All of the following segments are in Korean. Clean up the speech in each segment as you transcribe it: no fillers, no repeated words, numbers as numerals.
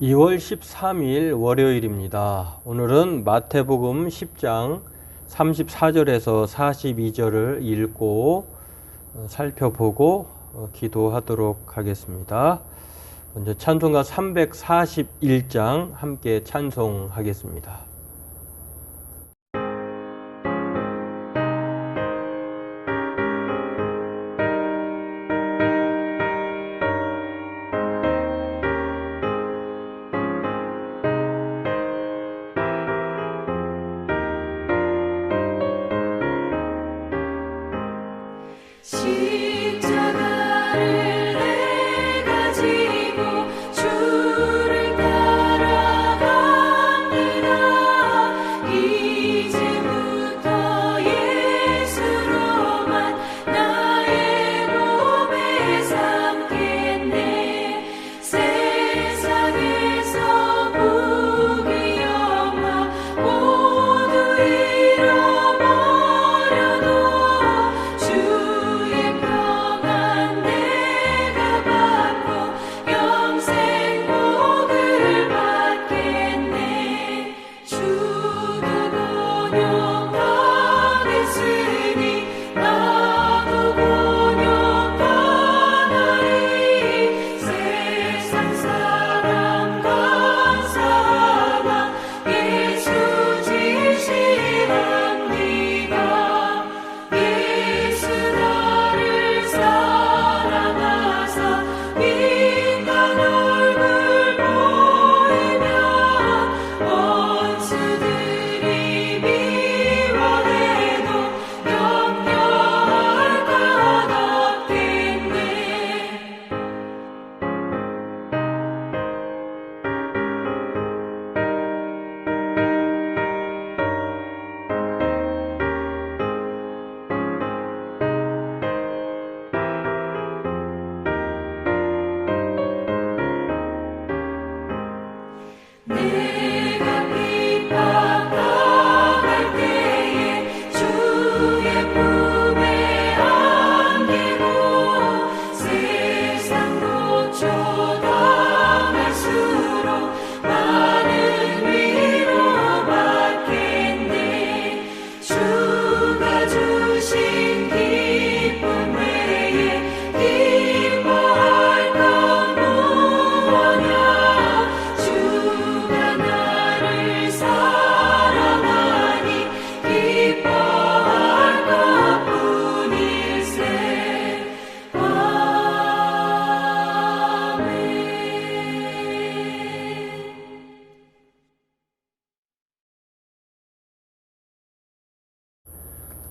2월 13일 월요일입니다. 오늘은 마태복음 10장 34절에서 42절을 읽고 살펴보고 기도하도록 하겠습니다. 먼저 찬송가 341장 함께 찬송하겠습니다.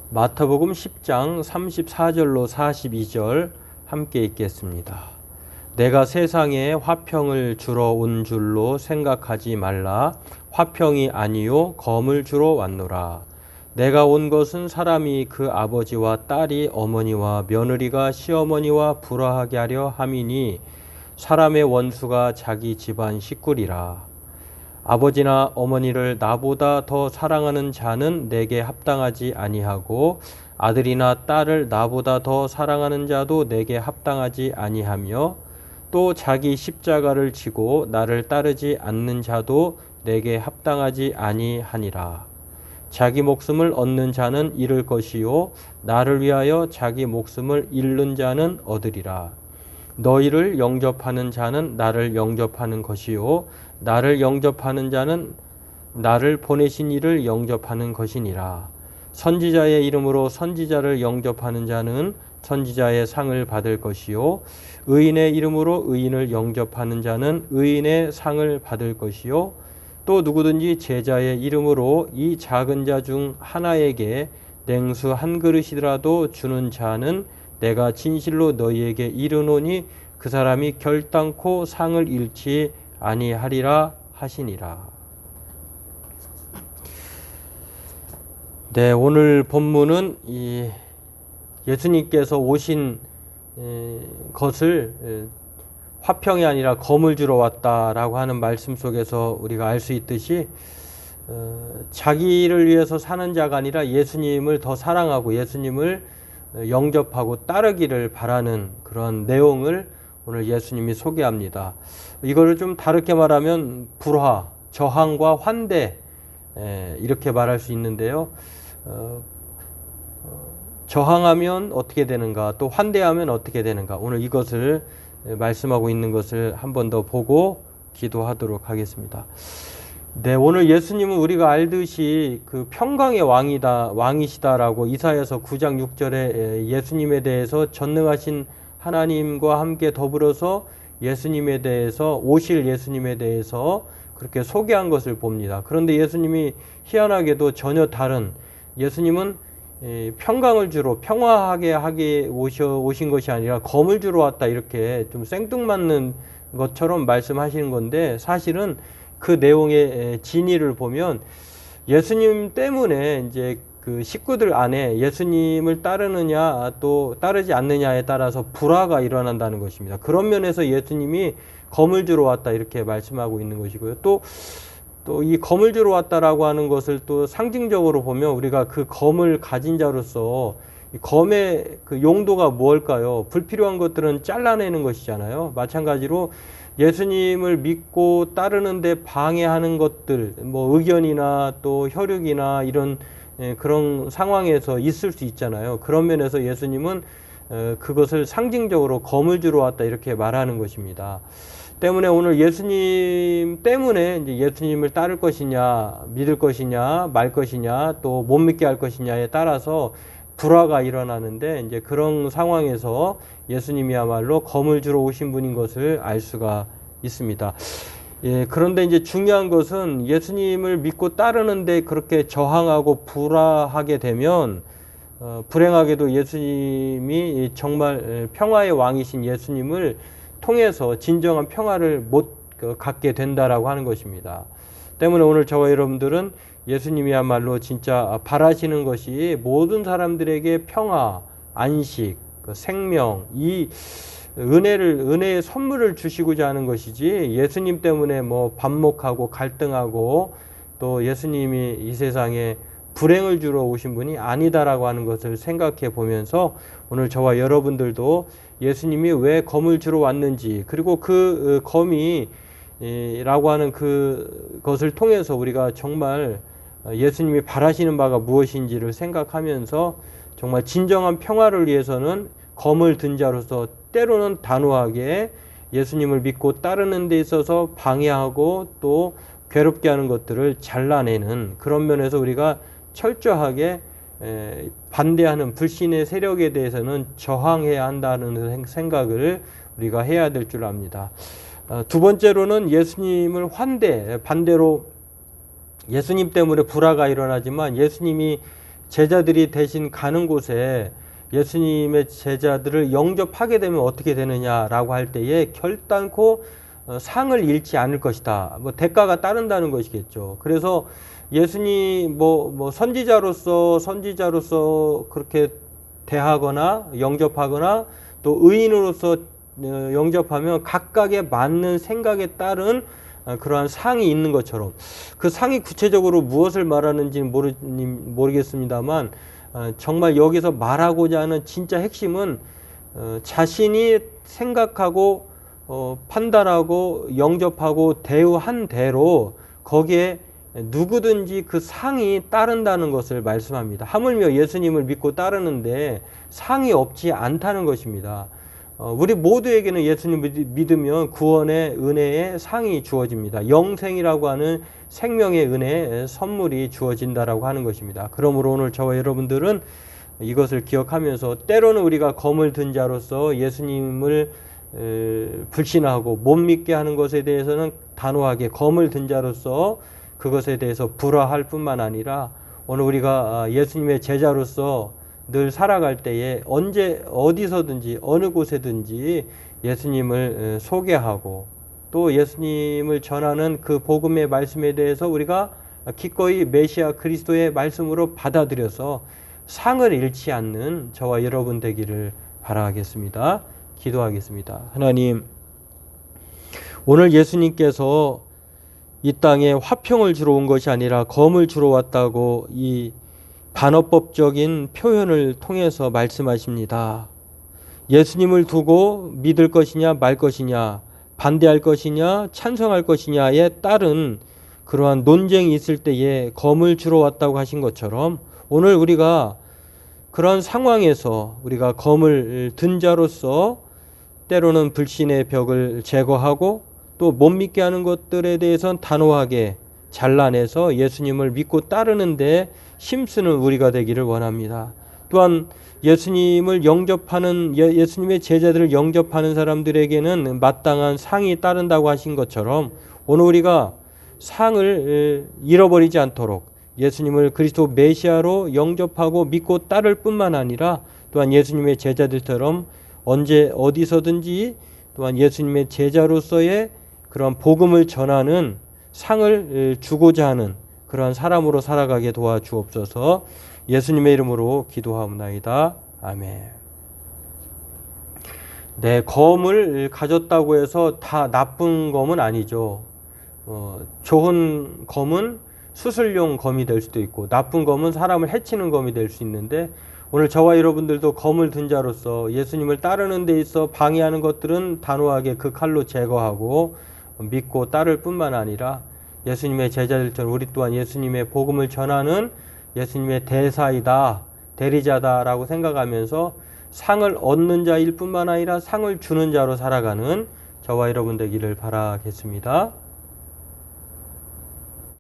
마태복음 10장 34절로 42절 함께 읽겠습니다. 내가 세상에 화평을 주러 온 줄로 생각하지 말라. 화평이 아니요 검을 주러 왔노라. 내가 온 것은 사람이 그 아버지와 딸이 어머니와 며느리가 시어머니와 불화하게 하려 함이니 사람의 원수가 자기 집안 식구리라. 아버지나 어머니를 나보다 더 사랑하는 자는 내게 합당하지 아니하고 아들이나 딸을 나보다 더 사랑하는 자도 내게 합당하지 아니하며 또 자기 십자가를 지고 나를 따르지 않는 자도 내게 합당하지 아니하니라. 자기 목숨을 얻는 자는 잃을 것이요 나를 위하여 자기 목숨을 잃는 자는 얻으리라. 너희를 영접하는 자는 나를 영접하는 것이요 나를 영접하는 자는 나를 보내신 이를 영접하는 것이니라. 선지자의 이름으로 선지자를 영접하는 자는 선지자의 상을 받을 것이요 의인의 이름으로 의인을 영접하는 자는 의인의 상을 받을 것이요 또 누구든지 제자의 이름으로 이 작은 자 중 하나에게 냉수 한 그릇이라도 주는 자는 내가 진실로 너희에게 이르노니 그 사람이 결단코 상을 잃지 아니하리라 하시니라. 네, 오늘 본문은 이 예수님께서 오신 것을 화평이 아니라 검을 주러 왔다라고 하는 말씀 속에서 우리가 알 수 있듯이 자기를 위해서 사는 자가 아니라 예수님을 더 사랑하고 예수님을 영접하고 따르기를 바라는 그런 내용을 오늘 예수님이 소개합니다. 이거를 좀 다르게 말하면 불화, 저항과 환대, 이렇게 말할 수 있는데요. 저항하면 어떻게 되는가, 또 환대하면 어떻게 되는가, 오늘 이것을 말씀하고 있는 것을 한 번 더 보고 기도하도록 하겠습니다. 네, 오늘 예수님은 우리가 알듯이 그 평강의 왕이시다라고 이사야서 9장 6절에 예수님에 대해서 전능하신 하나님과 함께 더불어서 예수님에 대해서, 오실 예수님에 대해서 그렇게 소개한 것을 봅니다. 그런데 예수님이 희한하게도 전혀 다른, 예수님은 평강을 주러, 평화하게 하게 오신 것이 아니라 검을 주러 왔다, 이렇게 좀 생뚱맞는 것처럼 말씀하시는 건데, 사실은 그 내용의 진위를 보면 예수님 때문에 이제 그 식구들 안에 예수님을 따르느냐 또 따르지 않느냐에 따라서 불화가 일어난다는 것입니다. 그런 면에서 예수님이 검을 주러 왔다, 이렇게 말씀하고 있는 것이고요. 또 이 검을 주러 왔다라고 하는 것을 또 상징적으로 보면 우리가 그 검을 가진 자로서 이 검의 그 용도가 무엇일까요? 불필요한 것들은 잘라내는 것이잖아요. 마찬가지로 예수님을 믿고 따르는데 방해하는 것들, 뭐 의견이나 또 혈육이나 이런 그런 상황에서 있을 수 있잖아요. 그런 면에서 예수님은 그것을 상징적으로 검을 주러 왔다, 이렇게 말하는 것입니다. 때문에 오늘 예수님 때문에 이제 예수님을 따를 것이냐, 믿을 것이냐, 말 것이냐, 또 못 믿게 할 것이냐에 따라서 불화가 일어나는데, 이제 그런 상황에서 예수님이야말로 검을 주러 오신 분인 것을 알 수가 있습니다. 그런데 이제 중요한 것은 예수님을 믿고 따르는데 그렇게 저항하고 불화하게 되면 불행하게도 예수님이 정말 평화의 왕이신 예수님을 통해서 진정한 평화를 못 갖게 된다라고 하는 것입니다. 때문에 오늘 저와 여러분들은 예수님이야말로 진짜 바라시는 것이 모든 사람들에게 평화, 안식, 생명, 이 은혜의 선물을 주시고자 하는 것이지, 예수님 때문에 뭐 반목하고 갈등하고 또 예수님이 이 세상에 불행을 주러 오신 분이 아니다라고 하는 것을 생각해 보면서 오늘 저와 여러분들도 예수님이 왜 검을 주러 왔는지, 그리고 그 검이 라고 하는 그것을 통해서 우리가 정말 예수님이 바라시는 바가 무엇인지를 생각하면서 정말 진정한 평화를 위해서는 검을 든 자로서 때로는 단호하게 예수님을 믿고 따르는 데 있어서 방해하고 또 괴롭게 하는 것들을 잘라내는 그런 면에서 우리가 철저하게 반대하는 불신의 세력에 대해서는 저항해야 한다는 생각을 우리가 해야 될 줄 압니다. 두 번째로는 예수님을 반대로 예수님 때문에 불화가 일어나지만 예수님이 제자들이 대신 가는 곳에 예수님의 제자들을 영접하게 되면 어떻게 되느냐라고 할 때에 결단코 상을 잃지 않을 것이다. 뭐 대가가 따른다는 것이겠죠. 그래서 예수님 선지자로서 그렇게 대하거나 영접하거나 또 의인으로서 영접하면 각각에 맞는 생각에 따른 그러한 상이 있는 것처럼, 그 상이 구체적으로 무엇을 말하는지는 모르겠습니다만 정말 여기서 말하고자 하는 진짜 핵심은 자신이 생각하고 판단하고 영접하고 대우한 대로 거기에 누구든지 그 상이 따른다는 것을 말씀합니다. 하물며 예수님을 믿고 따르는데 상이 없지 않다는 것입니다. 우리 모두에게는 예수님을 믿으면 구원의 은혜의 상이 주어집니다. 영생이라고 하는 생명의 은혜의 선물이 주어진다라고 하는 것입니다. 그러므로 오늘 저와 여러분들은 이것을 기억하면서 때로는 우리가 검을 든 자로서 예수님을 불신하고 못 믿게 하는 것에 대해서는 단호하게 검을 든 자로서 그것에 대해서 불화할 뿐만 아니라 오늘 우리가 예수님의 제자로서 늘 살아갈 때에 언제 어디서든지 어느 곳에든지 예수님을 소개하고 또 예수님을 전하는 그 복음의 말씀에 대해서 우리가 기꺼이 메시아 그리스도의 말씀으로 받아들여서 상을 잃지 않는 저와 여러분 되기를 바라겠습니다. 기도하겠습니다. 하나님, 오늘 예수님께서 이 땅에 화평을 주러 온 것이 아니라 검을 주러 왔다고 이 반어법적인 표현을 통해서 말씀하십니다. 예수님을 두고 믿을 것이냐 말 것이냐, 반대할 것이냐 찬성할 것이냐에 따른 그러한 논쟁이 있을 때에 검을 주러 왔다고 하신 것처럼, 오늘 우리가 그런 상황에서 우리가 검을 든 자로서 때로는 불신의 벽을 제거하고 또 못 믿게 하는 것들에 대해서는 단호하게 잘라내서 예수님을 믿고 따르는데 힘쓰는 우리가 되기를 원합니다. 또한 예수님을 영접하는, 예수님의 제자들을 영접하는 사람들에게는 마땅한 상이 따른다고 하신 것처럼, 오늘 우리가 상을 잃어버리지 않도록 예수님을 그리스도 메시아로 영접하고 믿고 따를 뿐만 아니라 또한 예수님의 제자들처럼 언제 어디서든지 또한 예수님의 제자로서의 그런 복음을 전하는 상을 주고자 하는 그러한 사람으로 살아가게 도와주옵소서. 예수님의 이름으로 기도하옵나이다. 아멘. 네, 검을 가졌다고 해서 다 나쁜 검은 아니죠. 좋은 검은 수술용 검이 될 수도 있고 나쁜 검은 사람을 해치는 검이 될 수 있는데, 오늘 저와 여러분들도 검을 든 자로서 예수님을 따르는 데 있어 방해하는 것들은 단호하게 그 칼로 제거하고 믿고 따를 뿐만 아니라 예수님의 제자들처럼 우리 또한 예수님의 복음을 전하는 예수님의 대사이다, 대리자다라고 생각하면서 상을 얻는 자일 뿐만 아니라 상을 주는 자로 살아가는 저와 여러분 되기를 바라겠습니다.